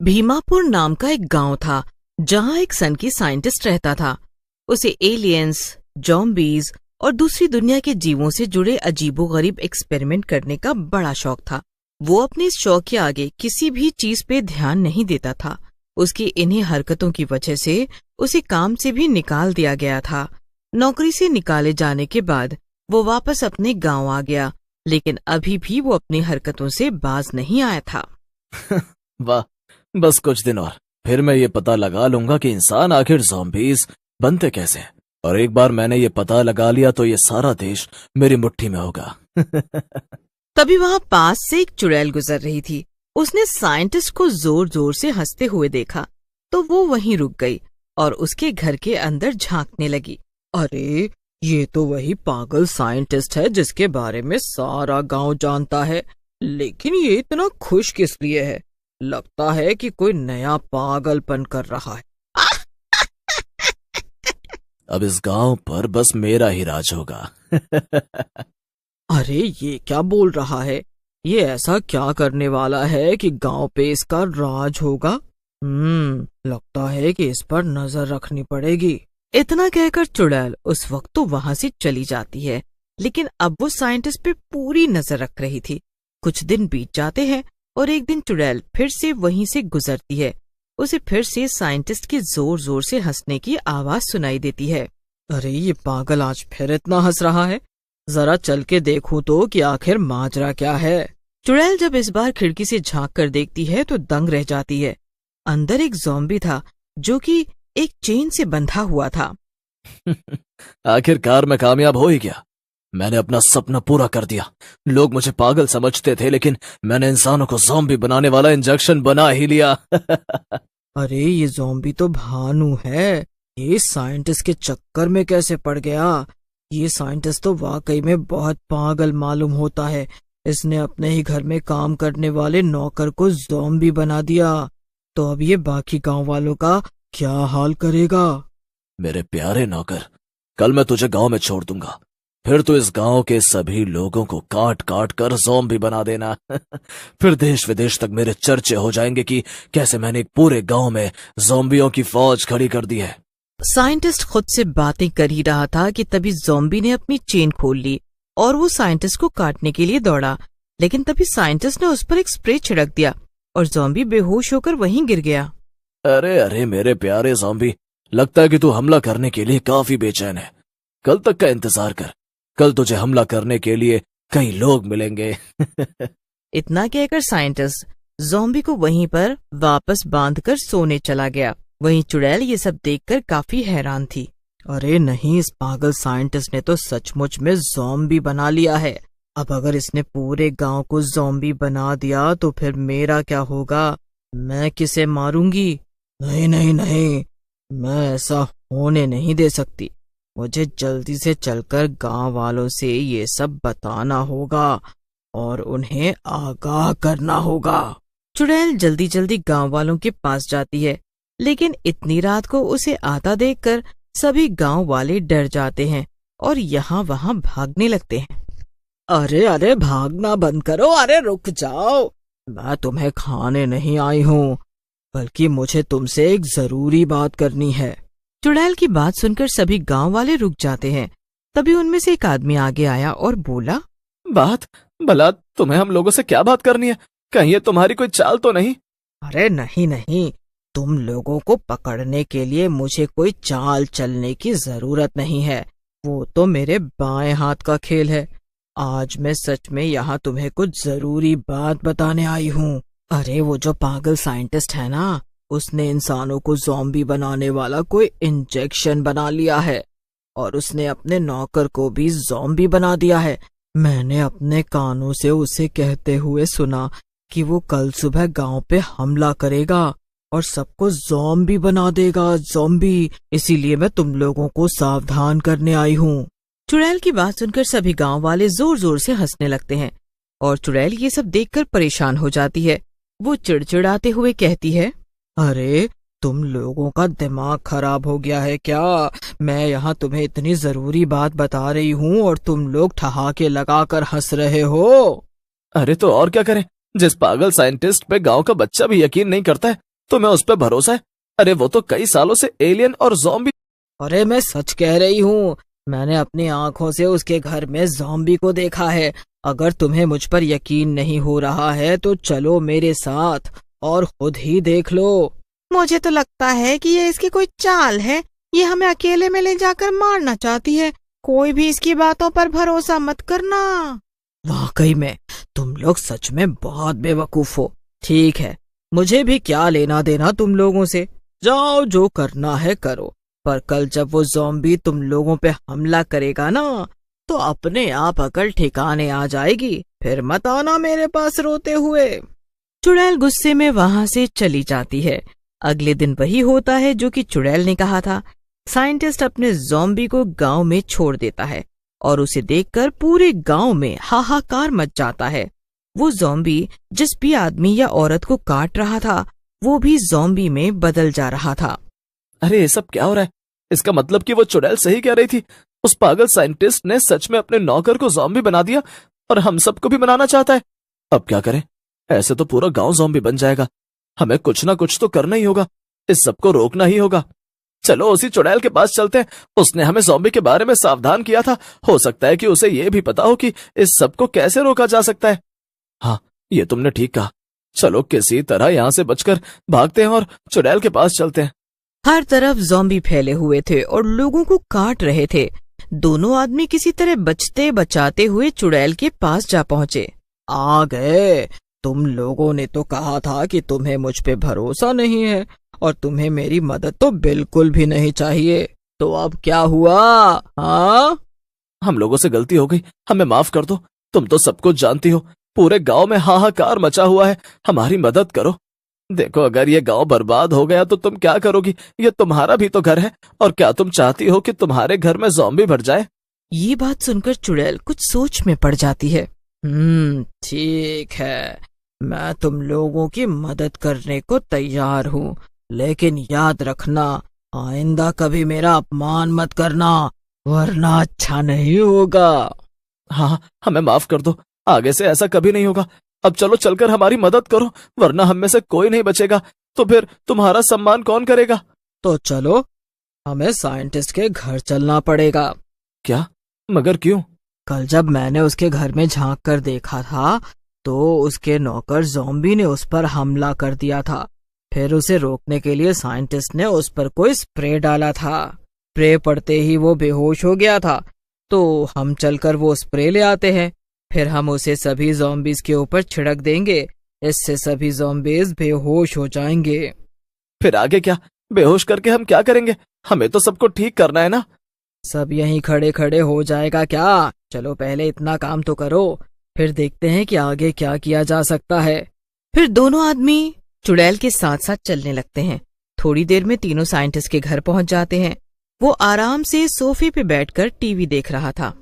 भीमापुर नाम का एक गांव था जहां एक सन की साइंटिस्ट रहता था। उसे एलियंस, जॉम्बीज और दूसरी दुनिया के जीवों से जुड़े अजीबोगरीब एक्सपेरिमेंट करने का बड़ा शौक था। वो अपने इस शौक के आगे किसी भी चीज पे ध्यान नहीं देता था। उसकी इन्हीं हरकतों की वजह से उसे काम से भी निकाल दिया गया था। नौकरी से निकाले जाने के बाद वो वापस अपने गांव आ गया, लेकिन अभी भी वो अपनी हरकतों से बाज नहीं आया था। वाह, बस कुछ दिन और फिर मैं ये पता लगा लूंगा कि इंसान आखिर ज़ॉम्बीज बनते कैसे हैं। और एक बार मैंने ये पता लगा लिया तो ये सारा देश मेरी मुट्ठी में होगा। तभी वहाँ पास से एक चुड़ैल गुजर रही थी। उसने साइंटिस्ट को जोर जोर से हंसते हुए देखा तो वो वहीं रुक गई और उसके घर के अंदर झांकने लगी। अरे, ये तो वही पागल साइंटिस्ट है जिसके बारे में सारा गांव जानता है, लेकिन ये इतना खुश किस लिए है? लगता है कि कोई नया पागलपन कर रहा है। अब इस गांव पर बस मेरा ही राज होगा। अरे, ये क्या बोल रहा है? ये ऐसा क्या करने वाला है कि गांव पे इसका राज होगा? लगता है कि इस पर नजर रखनी पड़ेगी। इतना कहकर चुड़ैल उस वक्त तो वहां से चली जाती है, लेकिन अब वो साइंटिस्ट पे पूरी नजर रख रही थी। कुछ दिन बीत जाते हैं और एक दिन चुड़ैल फिर से वहीं से गुजरती है। उसे फिर से साइंटिस्ट की जोर जोर से हंसने की आवाज सुनाई देती है। अरे, ये पागल आज फिर इतना हंस रहा है। जरा चल के देखूं तो कि आखिर माजरा क्या है। चुड़ैल जब इस बार खिड़की से झांक कर देखती है तो दंग रह जाती है। अंदर एक ज़ॉम्बी था जो कि एक चेन से बंधा हुआ था। आखिरकार मैं कामयाब हो ही गया। मैंने अपना सपना पूरा कर दिया। लोग मुझे पागल समझते थे, लेकिन मैंने इंसानों को ज़ॉम्बी बनाने वाला इंजेक्शन बना ही लिया। अरे, ये ज़ॉम्बी तो भानु है। ये साइंटिस्ट के चक्कर में कैसे पड़ गया? ये साइंटिस्ट तो वाकई में बहुत पागल मालूम होता है। इसने अपने ही घर में काम करने वाले नौकर को ज़ॉम्बी बना दिया, तो अब ये बाकी गांव वालों का क्या हाल करेगा? मेरे प्यारे नौकर, कल मैं तुझे गांव में छोड़ दूंगा। फिर तू इस गांव के सभी लोगों को काट काट कर ज़ॉम्बी बना देना। फिर देश विदेश तक मेरे चर्चे हो जाएंगे कि कैसे मैंने एक पूरे गांव में ज़ॉम्बियों की फौज खड़ी कर दी है। साइंटिस्ट खुद से बातें कर ही रहा था कि तभी ज़ॉम्बी ने अपनी चेन खोल ली और वो साइंटिस्ट को काटने के लिए दौड़ा, लेकिन तभी साइंटिस्ट ने उस पर एक स्प्रे छिड़क दिया और ज़ॉम्बी बेहोश होकर वहीं गिर गया। अरे अरे मेरे प्यारे ज़ॉम्बी, लगता है कि तू हमला करने के लिए काफी बेचैन है। कल तक का इंतजार कर, कल तुझे हमला करने के लिए कई लोग मिलेंगे। इतना कहकर साइंटिस्ट ज़ॉम्बी को वहीं पर वापस बांधकर सोने चला गया। वहीं चुड़ैल ये सब देखकर काफी हैरान थी। अरे नहीं, इस पागल साइंटिस्ट ने तो सचमुच में ज़ॉम्बी बना लिया है। अब अगर इसने पूरे गांव को ज़ॉम्बी बना दिया तो फिर मेरा क्या होगा? मैं किसे मारूंगी? नहीं नहीं नहीं, मैं ऐसा होने नहीं दे सकती। मुझे जल्दी से चलकर गांव वालों से ये सब बताना होगा और उन्हें आगाह करना होगा। चुड़ैल जल्दी जल्दी गांव वालों के पास जाती है, लेकिन इतनी रात को उसे आता देखकर सभी गांव वाले डर जाते हैं और यहाँ वहाँ भागने लगते हैं। अरे अरे, भागना बंद करो। अरे रुक जाओ, मैं तुम्हें खाने नहीं आई हूँ, बल्कि मुझे तुमसे एक जरूरी बात करनी है। चुड़ैल की बात सुनकर सभी गांव वाले रुक जाते हैं। तभी उनमें से एक आदमी आगे आया और बोला, बात? भला तुम्हें हम लोगों से क्या बात करनी है? कहीं ये तुम्हारी कोई चाल तो नहीं? अरे नहीं नहीं, तुम लोगों को पकड़ने के लिए मुझे कोई चाल चलने की जरूरत नहीं है। वो तो मेरे बाएं हाथ का खेल है। आज मैं सच में यहाँ तुम्हें कुछ जरूरी बात बताने आई हूँ। अरे, वो जो पागल साइंटिस्ट है ना, उसने इंसानों को ज़ॉम्बी बनाने वाला कोई इंजेक्शन बना लिया है और उसने अपने नौकर को भी ज़ॉम्बी बना दिया है। मैंने अपने कानों से उसे कहते हुए सुना कि वो कल सुबह गांव पे हमला करेगा और सबको ज़ॉम्बी बना देगा, ज़ॉम्बी। इसीलिए मैं तुम लोगों को सावधान करने आई हूँ। चुड़ैल की बात सुनकर सभी गांव वाले जोर जोर से हंसने लगते हैं और चुड़ैल ये सब देखकर परेशान हो जाती है। वो चिड़चिड़ाते हुए कहती है, अरे तुम लोगों का दिमाग खराब हो गया है क्या? मैं यहाँ तुम्हें इतनी जरूरी बात बता रही हूँ और तुम लोग ठहाके लगाकर हंस रहे हो। अरे तो और क्या करें, जिस पागल साइंटिस्ट पे गांव का बच्चा भी यकीन नहीं करता है, तुम्हें उस पर भरोसा है? अरे वो तो कई सालों से एलियन और ज़ॉम्बी। अरे मैं सच कह रही हूँ, मैंने अपनी आंखों से उसके घर में ज़ॉम्बी को देखा है। अगर तुम्हें मुझ पर यकीन नहीं हो रहा है तो चलो मेरे साथ और खुद ही देख लो। मुझे तो लगता है कि ये इसकी कोई चाल है, ये हमें अकेले में ले जाकर मारना चाहती है। कोई भी इसकी बातों पर भरोसा मत करना। वाकई में तुम लोग सच में बहुत बेवकूफ हो। ठीक है, मुझे भी क्या लेना देना तुम लोगों से। जाओ, जो करना है करो, पर कल जब वो ज़ॉम्बी तुम लोगों पे हमला करेगा ना, तो अपने आप अकल ठिकाने आ जाएगी। फिर मत आना मेरे पास रोते हुए। चुड़ैल गुस्से में वहां से चली जाती है। अगले दिन वही होता है जो कि चुड़ैल ने कहा था। साइंटिस्ट अपने ज़ॉम्बी को गांव में छोड़ देता है और उसे देखकर पूरे गांव में हाहाकार मच जाता है। वो ज़ॉम्बी जिस भी आदमी या औरत को काट रहा था, वो भी ज़ॉम्बी में बदल जा रहा था। अरे ये सब क्या हो रहा है? इसका मतलब कि वो चुड़ैल सही कह रही थी। उस पागल साइंटिस्ट ने सच में अपने नौकर को ज़ॉम्बी बना दिया और हम सबको भी बनाना चाहता है। अब क्या करें? ऐसे तो पूरा गांव ज़ॉम्बी बन जाएगा। हमें कुछ ना कुछ तो करना ही होगा, इस सबको रोकना ही होगा। चलो उसी चुड़ैल के पास चलते हैं, उसने हमें ज़ॉम्बी के बारे में सावधान किया था। हो सकता है कि उसे ये भी पता हो कि इस सबको कैसे रोका जा सकता है। हाँ, ये तुमने ठीक कहा। चलो किसी तरह यहाँ से बचकर भागते हैं और चुड़ैल के पास चलते हैं। हर तरफ ज़ॉम्बी फैले हुए थे और लोगों को काट रहे थे। दोनों आदमी किसी तरह बचते बचाते हुए चुड़ैल के पास जा पहुंचे। आ गए। तुम लोगों ने तो कहा था कि तुम्हें मुझ पे भरोसा नहीं है और तुम्हें मेरी मदद तो बिल्कुल भी नहीं चाहिए। तो अब क्या हुआ? हाँ, हम लोगों से गलती हो गई, हमें माफ कर दो। तुम तो सब कुछ जानती हो, पूरे गांव में हाहाकार मचा हुआ है। हमारी मदद करो। देखो, अगर ये गांव बर्बाद हो गया तो तुम क्या करोगी? ये तुम्हारा भी तो घर है। और क्या तुम चाहती हो कि तुम्हारे घर में ज़ॉम्बी भर जाए? ये बात सुनकर चुड़ैल कुछ सोच में पड़ जाती है। ठीक है, मैं तुम लोगों की मदद करने को तैयार हूँ, लेकिन याद रखना, आइंदा कभी मेरा अपमान मत करना, वरना अच्छा नहीं होगा। हाँ, हमें माफ कर दो, आगे से ऐसा कभी नहीं होगा। अब चलो चलकर हमारी मदद करो, वरना हम में से कोई नहीं बचेगा। तो फिर तुम्हारा सम्मान कौन करेगा? तो चलो, हमें साइंटिस्ट के घर चलना पड़ेगा। क्या? मगर क्यों? कल जब मैंने उसके घर में झांक कर देखा था तो उसके नौकर ज़ॉम्बी ने उस पर हमला कर दिया था। फिर उसे रोकने के लिए साइंटिस्ट ने उस पर कोई स्प्रे डाला था। स्प्रे पड़ते ही वो बेहोश हो गया था। तो हम चलकर वो स्प्रे ले आते हैं, फिर हम उसे सभी ज़ॉम्बीज के ऊपर छिड़क देंगे। इससे सभी ज़ॉम्बीज बेहोश हो जाएंगे। फिर आगे क्या? बेहोश करके हम क्या करेंगे? हमें तो सबको ठीक करना है ना। सब यहीं खड़े खड़े हो जाएगा क्या? चलो पहले इतना काम तो करो, फिर देखते हैं कि आगे क्या किया जा सकता है। फिर दोनों आदमी चुड़ैल के साथ साथ चलने लगते हैं। थोड़ी देर में तीनों साइंटिस्ट के घर पहुंच जाते हैं। वो आराम से सोफे पे बैठकर टीवी देख रहा था।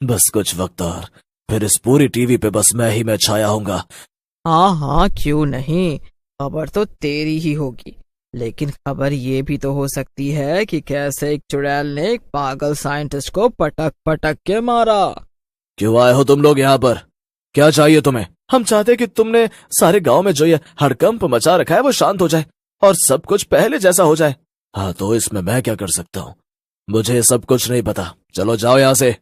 बस कुछ वक्त और, फिर इस पूरी टीवी पे बस मैं ही मैं छाया होऊंगा। हाँ, क्यों नहीं, खबर तो तेरी ही होगी। लेकिन खबर ये भी तो हो सकती है कि कैसे एक चुड़ैल ने एक पागल साइंटिस्ट को पटक पटक के मारा। क्यों आए हो तुम लोग यहाँ पर? क्या चाहिए तुम्हें? हम चाहते कि तुमने सारे गांव में जो ये हड़कंप मचा रखा है वो शांत हो जाए और सब कुछ पहले जैसा हो जाए। हाँ, तो इसमें मैं क्या कर सकता हूँ? मुझे सब कुछ नहीं पता। चलो जाओ यहाँ से।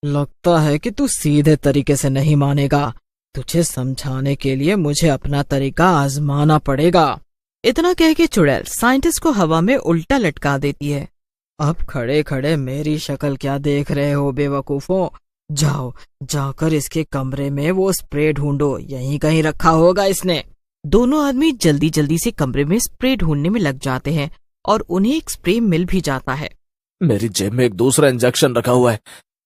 लगता है कि तू सीधे तरीके से नहीं मानेगा। तुझे समझाने के लिए मुझे अपना तरीका आजमाना पड़ेगा। इतना कह के चुड़ैल साइंटिस्ट को हवा में उल्टा लटका देती है। अब खड़े खड़े मेरी शक्ल क्या देख रहे हो बेवकूफों? जाओ, जाकर इसके कमरे में वो स्प्रे ढूंढो, यहीं कहीं रखा होगा इसने। दोनों आदमी जल्दी जल्दी से कमरे में स्प्रे ढूंढने में लग जाते हैं और उन्हें एक स्प्रे मिल भी जाता है। मेरी जेब में एक दूसरा इंजेक्शन रखा हुआ है।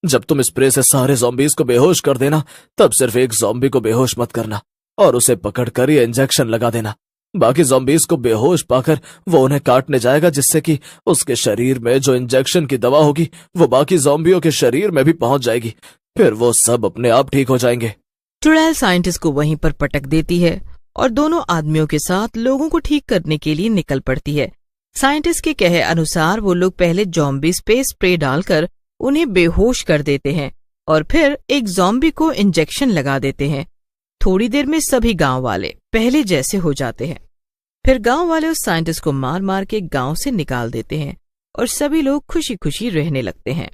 जब तुम स्प्रे से सारे ज़ॉम्बीज को बेहोश कर देना, तब सिर्फ एक ज़ॉम्बी को बेहोश मत करना और उसे पकड़कर ये इंजेक्शन लगा देना। बाकी ज़ॉम्बीज को बेहोश पाकर वो उन्हें काटने जाएगा, जिससे कि उसके शरीर में जो इंजेक्शन की दवा होगी वो बाकी ज़ॉम्बियों के शरीर में भी पहुंच जाएगी। फिर वो सब अपने आप ठीक हो जाएंगे। चुड़ैल साइंटिस्ट को वहीं पर पटक देती है और दोनों आदमियों के साथ लोगों को ठीक करने के लिए निकल पड़ती है। साइंटिस्ट के कहे अनुसार वो लोग पहले ज़ॉम्बीज पे स्प्रे डालकर उन्हें बेहोश कर देते हैं और फिर एक ज़ॉम्बी को इंजेक्शन लगा देते हैं। थोड़ी देर में सभी गांव वाले पहले जैसे हो जाते हैं। फिर गांव वाले उस साइंटिस्ट को मार मार के गांव से निकाल देते हैं और सभी लोग खुशी खुशी रहने लगते हैं।